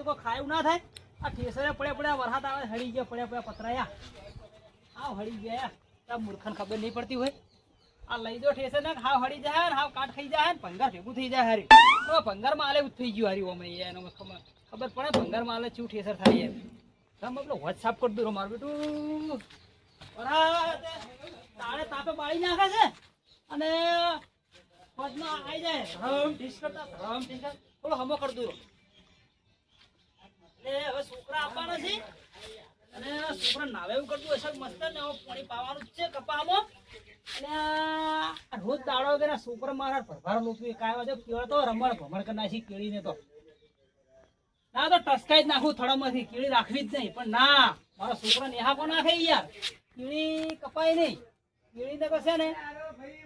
કોઈ ખાયું ના થાય આ ઠેસરે પડ્યા વરસાદ આવે હળી ગયા પડ્યા પતરાયા આવ હળી ગયા આ મૂર્ખન ખબર નહીં પડતી હોય આ લઈ દો ઠેસર ને હાવ હળી જાય ને હાવ કાટ ખાઈ જાય ને ભંગાર ભેગું થઈ જાય હારી તો ભંગારમાં આલે થઈ ગયું હારી ઓમે એનો ખબર પડે ભંગારમાં આલે ચૂ ઠેસર થાય એમ તમે પેલો વચ સાફ કરી દો મારું બેટું તાળે તાપે બાળી નાખે છે અને પદમાં આવી જાય રમ ઢીસ કરતા થોડો હમો કરી દો એટલે હવે છોકરા આપવાના છે અને છોકરા નાવે એવું કરતું હશે મસ્ત ને પાણી પાવાનું જ છે કપામાં અને રોજ દાડો વગેરે છોકરા મારા ભરભાર લોચું કાયવા દે કેળો તો રમણ ભમણ કરી નાખી કેળીને તો ના તો ટસકાઈ જ નાખું થડામાંથી કેળી રાખવી જ નહીં પણ ના મારા છોકરા નેહાકો નાખે યાર કેળી કપાય નહીં કેળીને કશે ને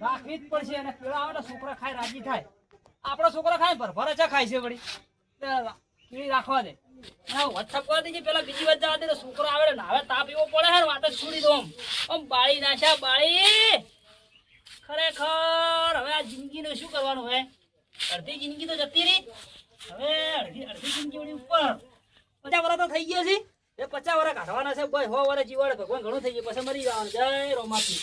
રાખવી જ પડશે અને કેળા આવે તો છોકરા ખાય રાજી થાય આપણા છોકરા ખાય ભરભર ચા ખાય છે વળી કેળી રાખવા દે વોટ્સઅપ કરી દેજે પેલા બીજી વાત જવા દે તો છોકરો આવે ને હવે તાપ એવો પડે હે વાત જ છોડી દો આમ બાળી નાખ્યા બાળી ખરેખર હવે આ જિંદગીનું શું કરવાનું હે અડધી જિંદગી તો જતી રહી હવે અડધી જિંદગી વળી ઉપર 50 વર્ષ તો થઈ ગયા છે એ 50 વર્ષ કાઢવાના છે બસ 100 વર્ષ જીવાડે ભગવાન ઘણું થઈ ગયું પછી મરી જવાનું જય રોમાપી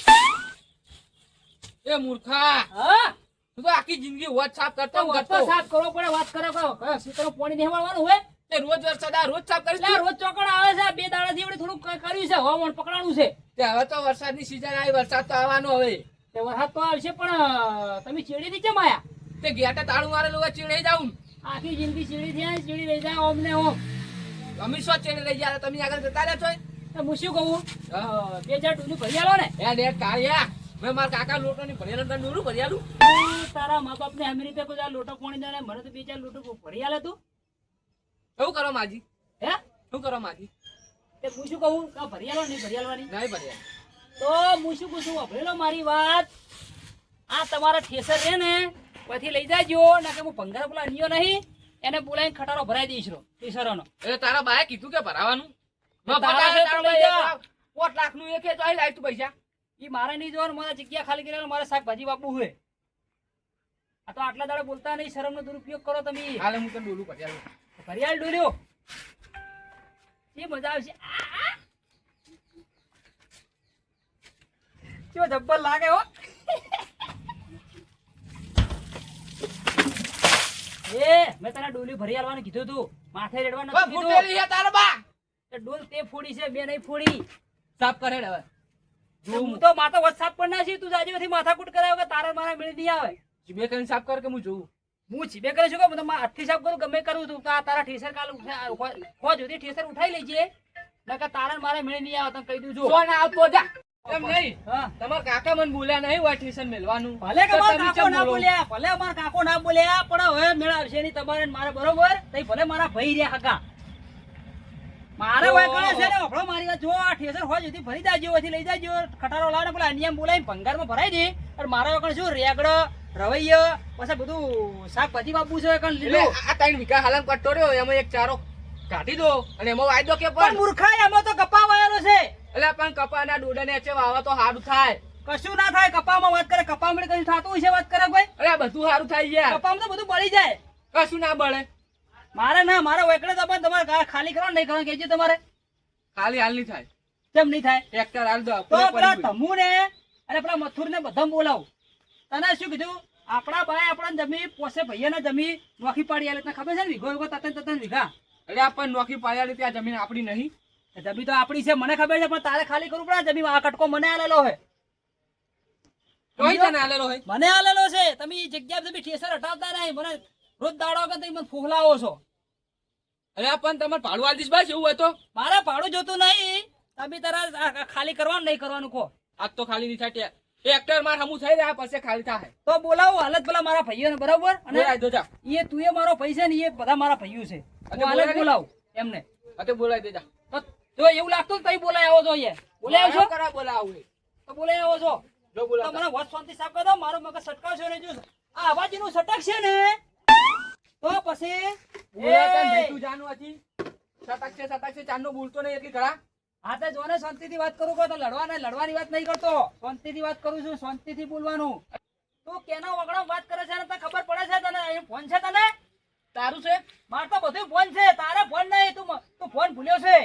એ મૂર્ખા હા તું તો આખી જિંદગી વોટ સાફ કરતો સાફ કરવો પડે વાત કરે કયો સીતરો પાણી નિહવાળવાનું હોય તે રોજ વરસાદ આ રોજ સાફ કરીશ રોજ ચોકડ આવે છે બે દાડાથી આપણે થોડું કર્યું છે હવામાન પકડાણું છે તે હવે તો વરસાદની સીઝન આવી વરસાદ તો આવવાનો હવે તે વરસાદ તો આવશે પણ તમે ચેડી થી કેમ આયા તે ગેટે તાળું મારેલું હોય ચીડે જાઉં આખી જિંદગી ચીડી થી ચીડી રહી જાય ઓમ ને ઓમ અમે શું ચીડે રહી ગયા તમે આગળ જતા રહ્યા છો તો હું શું કહું 2000 ટુનું ભરી આલો ને એ ડેટ કાઢ્યા મેં મારા કાકા લોટો ની ભરેલું તને ડોરું ભરી આલું તારા મા બાપ ને એમ રીતે કોઈ આ લોટો પાણી દે મને તો 2000 લોટો ભરી આલે તું શું કરો માજી હે શું કરો માજી તે હું શું કહું કા ભરી આલો નહીં ભરી આલવાની નહીં ભર્યા તો હું શું પૂછું વાપરેલો મારી વાત આ તમારા ઠેસર છે ને પછી લઈ જાજો ના કે હું ભંગાર પેલા અન્યો નહીં એને બોલાવીને ખટારો ભરાઈ દઈશ ઠેસરોનો એટલે તારા બાએ કીધું કે ભરાવાનું તારા છે તો લઈ જા 5 લાખ નું એક તો આવી લાવી તું પૈસા ઈ મારે નહીં જોવાનું મારા જગ્યા ખાલી કરી મારે શાકભાજી વાપવું હોય આ તો આટલા દાડે બોલતા નહીં શરમનો દુરુપયોગ કરો તમે હાલે હું તને ડોલું ભરી આલું ભરિયાળ ડોલ્યો એ મજા આવશે કેવો જબ્બર લાગે હો એ મેં તને ડોલી ભરી આલવાનું કીધું તું માથે રેડવા નથી કીધું ફૂટેલી હે તારા બા તે ડોલ તે ફોડી છે બે નહીં ફોડી સાફ કરે હવે હું તો માથા વચ સાફ પણ ના છે તું જાજેથી માથાકૂટ કરાવ કે તારા મારા મેળ નહીં આવે જીબે કરીને સાફ કર કે હું જોઉં હું જીબે કરે છું કે હું હાથથી સાફ કરું ગમે કરું તું તારા ઠેસર કાલ હો જોતી ઠેસર ઉઠાઈ લેજે નકર તારા મારા મેળ નહીં આવે તને કહી દઉં જો કોણ આવતો જા એમ નહીં હા તમાર કાકા મને બોલ્યા નહીં હોય ટ્યુશન મેલવાનું ભલે કે મારા કાકો ના બોલ્યા ભલે મારા કાકો ના બોલ્યા પણ હવે મેળ આવશે નહીં તમારે મારે બરોબર તઈ ભલે મારા ભાઈ રહ્યા હકા મારે હોય કરે છે ને આપણો મારી વાત જો આ ઠેસર હોય જતી ભરી જાજો ઓથી લઈ જાજો ખટારો લાવે પેલા અનિયમ બોલાવી ભંગારમાં ભરાઈ દે અને મારા વગર શું રેગડો રવૈય પછી બધું શાકભાજી બાપુ છે કણ લીલો આ 3 વીઘા હાલમ કટો રહ્યો એમાં એક ચારો કાઢી દો અને એમાં વાયદો કે પણ મૂર્ખાઈ એમાં તો કપા વાયેલો છે એટલે પણ કપાના ડોડાને એચે વાવા તો સારું થાય કશું ના થાય કપામાં વાત કરે કપામાં કઈ થતું હશે વાત કરે કોઈ અરે બધું સારું થાય યાર કપામાં તો બધું બળી જાય કશું ના બળે મારે ના મારે એકડે તો પણ તમારે ખાલી કરો નહીં કરવાનું કહેજો તમારે ખાલી હાલ નહીં થાય કેમ નહીં થાય ટ્રેક્ટર હાલ દો તો પેલા તમુ ને અને પેલા મથુર ને બધા બોલાવ તને શું કીધું આપણા ભાઈ આપણા જમી પોસે ભાઈઓને જમી નોખી પાડી આલે તને ખબર છે ને વીઘો તતન વીઘા એટલે આપણને નોખી પાડ્યા ત્યાં જમીન આપણી નહીં જમી તો આપણી છે મને ખબર છે પણ તારે ખાલી કરવું પડે જમી આ કટકો મને આલેલો હે કોઈ તને આલેલો હોય મને આલેલો છે તમે એ જગ્યા જમી ઠેસર હટાવતા નહીં મને રોજ દાડો કે તમે મને ફોખલાવો છો અરે પણ તમારે ભાડું આલ દીશ બસ એવું હોય તો મારે ભાડું જોતું નહીં તમે તારા ખાલી કરવાનું નહીં કરવાનું કહો આજ તો ખાલી નહીં થાય ટ્રેક્ટર માર હમું થઈ રહ્યા પછી ખાલી થાય તો બોલાવો હાલત પેલા મારા ભાઈઓને બરાબર અને દો જા એ તું એ મારો ભાઈ છે ને એ બધા મારા ભાઈઓ છે હાલત બોલાવ એમને અતે બોલાવી દેજા તો એવું લાગતું તઈ બોલાય આવો છો અહીંયા બોલાય આવો છો કરા બોલાવું તો બોલાય આવો છો જો બોલાવ મને વોટ શાંતિ સાફ કરી દો મારો મગજ સટકાવશો ને જો આ અવાજીનું સટક છે ને તો પછી તું જાનું હજી સટક છે ચાંદનો બોલતો નહીં એટલી ખરા હા તે જોને શાંતિથી વાત કરું તો લડવાની વાત નહીં કરતો શાંતિથી વાત કરું છું શાંતિથી બોલવાનું તું કેનો વગડો વાત કરે છે ને તને ખબર પડે છે તને અહીં ફોન છે તને તારું છે માર તો બધું ફોન છે, તારે ફોન નહીં, તું ફોન ભૂલ્યો છે.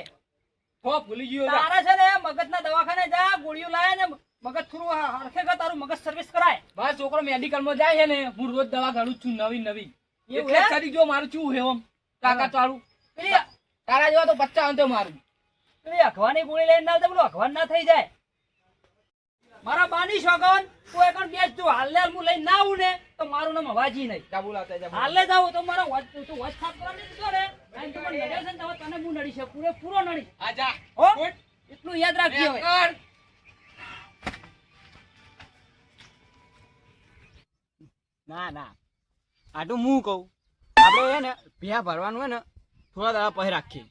હો ભૂલી ગયો જા. તારે છે ને મગજના દવાખાને જા, ગોળીઓ લાય ને મગજ થોડું હરખે કર, તારું મગજ સર્વિસ કરાય. મારો છોકરો મેડિકલ માં જાય છે ને, હું રોજ દવા ઘડું છું નવી નવી. એવું એટલે હે? કરી જો મારું ચૂ હે ઓમ કાકા તારું. પેલી તારા જેવા તો 55 તો મારું. પેલી અખવાની ગોળી લઈને ના આવતા, પેલું અખવાન ના થઈ જાય. મારા બાની શોગન તું એકણ બેસ, તું હાલ હું લઈને ના આવું ને તો મારું નામ હવાજી નહીં. જા બોલાવતા જા. હાલે જાવ તો મારો તું વચ થાપ કરવાની દીધો ને, અને તું મને નડે છે ને તો તને હું નડી છે, પૂરો નડી. આ જા. હો ઉઠ. એટલું યાદ રાખજે હવે. કર. ના ના આટલું હું કહું, આપણે હે ને ભ્યા ભરવાનું હોય ને થોડા દાડા પછી રાખીએ.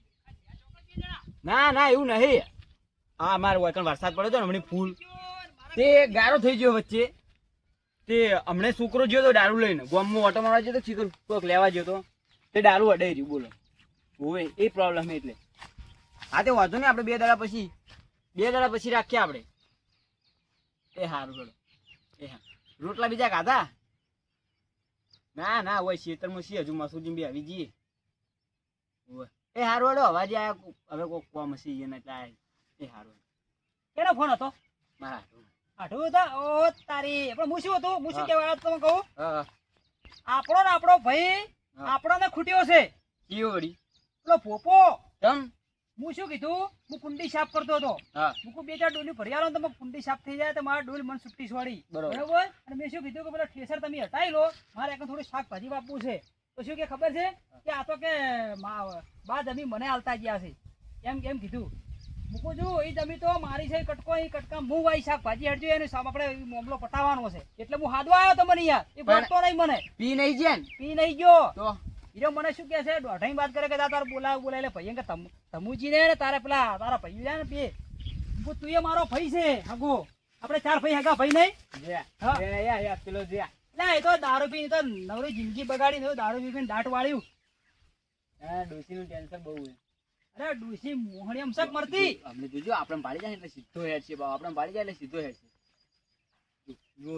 ના ના એવું નહીં. હા અમારે વચન વરસાદ પડ્યો હતો ને હમણાં ફૂલ તે ગારો થઈ ગયો વચ્ચે, તે હમણાં છોકરો ગયો તો દારૂ લઈને ગામમાં ઓટો મારવા ગયો તો, ચીકર કોઈક લેવા ગયો તો તે દારૂ અડાઈ રહ્યું. બોલો હોવે એ પ્રોબ્લેમ છે એટલે. હા તે વાંધો નહીં, આપણે 2 દાડા પછી રાખીએ આપણે. એ સારું ચલો. એ હા રોટલા બીજા ખાધા? ના ના હોય ખેતરમાં છીએ, હજુ મસૂરી બી આવી જઈએ. એ હારું હેડો, અવાજ આયા હવે કોઈ કોમ હશે એને એટલે આયા. એ હારું કેનો ફોન હતો? મારા આઠું હતા? ઓ તારી પણ હું શું હતું, હું શું કહેવા આવ્યો તમે કહું, હા આપણો ને આપણો ભાઈ હા. આપણને ખૂટ્યો છે. કયો વળી પેલો પોપો, તમ હું શું કીધું, હું કુંડી સાફ કરતો હતો. હા મૂકું 2-4 ડોલી ભરી આલો ને તો કુંડી સાફ થઈ જાય તો મારા ડોલ મને સુટ્ટી છોડી. બરોબર. બરોબર. અને મેં શું કીધું કે પેલા ઠેસર તમે હટાવી લો, મારે એક થોડી શાકભાજી વાપવું છે. તો શું કે ખબર છે કે આ તો કે બા જમી મને આલતા ગયા છે, એમ કીધું. મૂકું છું એ જમી તો મારી છે કટકો, એ કટકા હું વાઈ શાકભાજી હટજો, એને આપણે મામલો પટાવવાનો છે. એટલે હું હાદવા આવ્યો તો મને યાર, એ બોલતો નહીં મને, પી નહીં છે ને પી નહીં ગયો તો હીરો. મને શું કે છે, દોઢાઈ વાત કરે કે તારે બોલાય એટલે ભાઈ કે તમુજી ને તારે પેલા તારા ભાઈ ને બે, તું એ મારો ભાઈ છે હગો, આપણે 4 ભાઈ હગા ભાઈ નહીં. હા. પેલો જે ના એ તો દારૂ પી તો નવરી જિંદગી બગાડી, દારૂ પી દાટ વાળ્યું. હા ડોસીનું ટેન્શન બહુ છે. અરે ડૂસી મોહણી અમસક મરતી. અમને જોજો, આપણે પાડી જાય એટલે સીધો હેડ છે બાબા, આપણે પાડી જાય એટલે સીધો હેડ છે.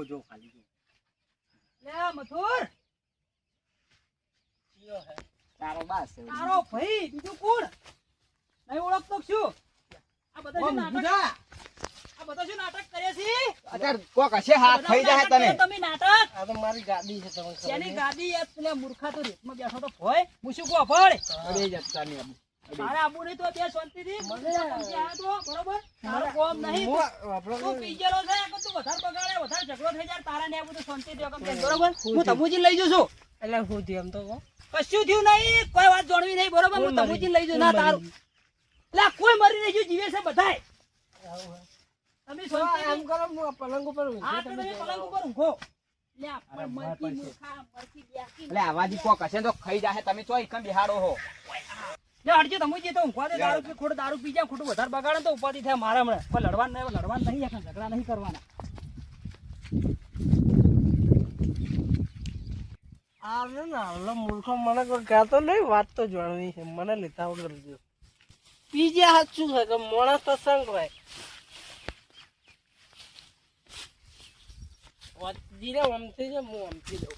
જો ખાલી જો લે મથુર, તારો બાસ છે. તારો ભાઈ બીજું કોણ નહીં ઓળખતો શું? આ બધા શું નાટક કરે છે? અત્યારે કોક હશે હાથ થઈ જાય તને. તમે નાટક આ તો મારી ગાડી છે તમે શેની ગાડી યાર, પેલા મૂર્ખા તો રેતમાં બેઠો તો ભોય હું શું કહું ફળ અરે જતા નહીં આબુ. તારે આબુ નહીં તો બે શાંતિથી આવ્યો તો બરોબર, તારો કોમ નહીં, તું પીજેલો છે કે તું વધારે બગાડે, વધારે ઝઘડો થઈ જાય તારા ને આબુ તો શાંતિથી આગળ બેસ, બરોબર. હું તમુજી લઈ જઉં છું. એટલે હું એમ તો કશું થયું નહીં, કોઈ વાત જાણવી નહીં, બરોબર. હું તમુજી લઈ જઉં. ના તારું એટલે કોઈ મરી નહીં ગયું, જીવે છે બધાય. તમે શાંતિથી- એમ કરો, હું પલંગ ઉપર હા તો તમે પલંગ ઉપર ઊંઘો. લે આ પણ મરકી મૂર્ખા, મરકી બેસી. એટલે આવાજી કોક હશે તો ખાઈ જાય, તમે તો એકમ બિહાડો હો. લે હટજો તમુજી, તો ઊંઘવા દે. દારૂ પી, ખોટું દારૂ પી જાય, ખોટું વધારે બગાડે તો ઉપાધિ થાય મારા હમણાં. પણ લડવાનું નહીં, ઝઘડા નહીં કરવાના. મૂર્ખો મને કોઈ કહેતો નહીં, વાત તો જાણવી છે, મને લેતા વગર જો બીજા હાથ શું છે કે માણસ તો સંગ હોય. જીને અમથી છે, હું અમથી દઉં.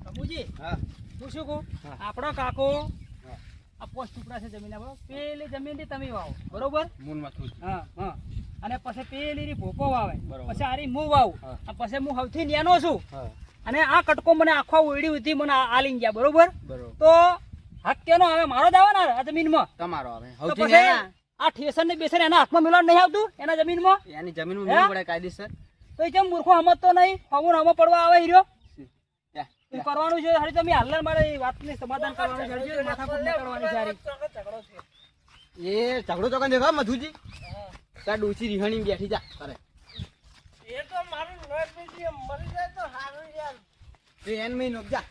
તમુજી હા હું શું કહું, હા. આપણો કાકો હા. આ પોસ્ટ ટુકડા છે જમીન, પેલી જમીન થી તમે વાવો, બરોબર. મૂનમાં થૂજ. હા. અને પછી પેલી રી ભોપો વાવે, બરોબર. પછી આરી હું વાવું, હા. અને પછી હું સૌથી નેનો છું, હા અને આ કટકો મને આખો ઓયડી ઉધી મને આલીને ગયા, બરોબર. બરોબર. તો હક કેનો આવે, મારો જ આવે ને આ જમીનમાં. તમારો આવે તો સૌથી પછી નાના. આ ઠેસર ને બેસર એના હાથમાં મિલવાનું નહીં આવતું, એના જમીનમાં. એની જમીનમાં હે? મેળવું પડે કાયદેસર. તો એ જેમ મૂર્ખો સમજતો નહીં, હમું હમો પડવા આવે હીરો. યા, એ કરવાનું છે હરી, તમે હાલ મારે એ વાતની સમાધાન કરવાનું છે, હરી માથાકૂટ નહીં કરવાની છે હારી. એ ઝઘડો ચોકન દેખા મધુજી, તાર ડોસી રીહણી બેઠી જા કરે. એ તો મારું મરી જાય તો સારું યાર. એ એન મહિનો જા.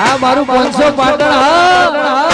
આ મારું 500 પાટણ હા